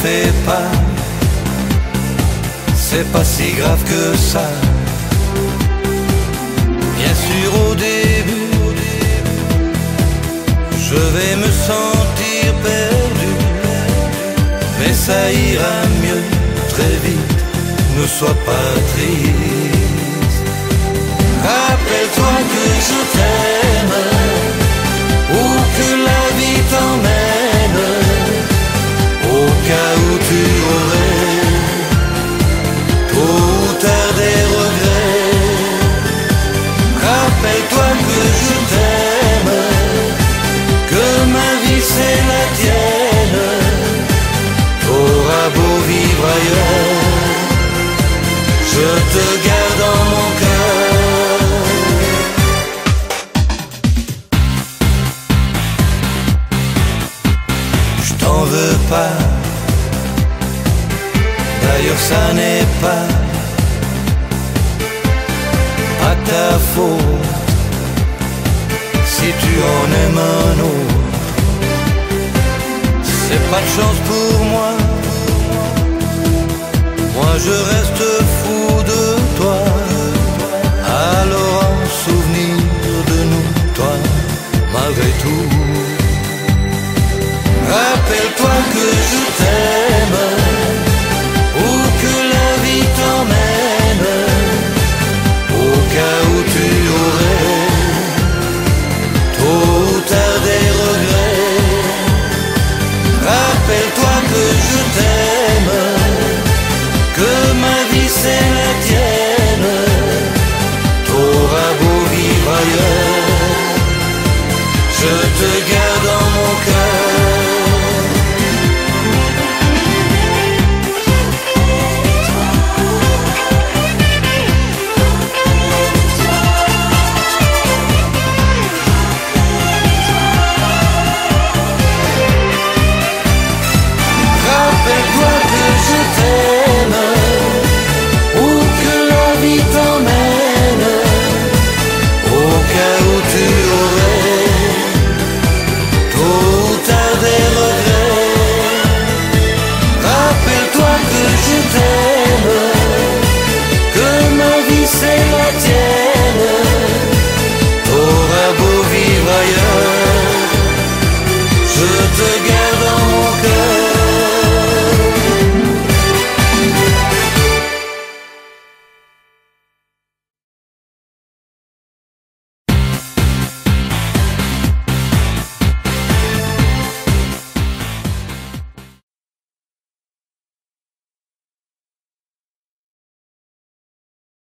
fais pas, c'est pas si grave que ça. Bien sûr au début, je vais me sentir perdu, mais ça ira mieux très vite, ne sois pas triste. Rappelle-toi que je t'aime, ou que la vie t'emmène, au cas où tu aurais tôt ou tard des regrets. Rappelle-toi que je t'aime, que ma vie c'est la tienne. T'auras beau vivre ailleurs, je te garde dans mon cœur. Je t'en veux pas, d'ailleurs ça n'est pas à ta faute si tu en aimes un autre. C'est pas de chance pour moi, moi je reste fou de toi. Alors en souvenir de nous, toi, malgré tout, rappelle-toi que je t'aime.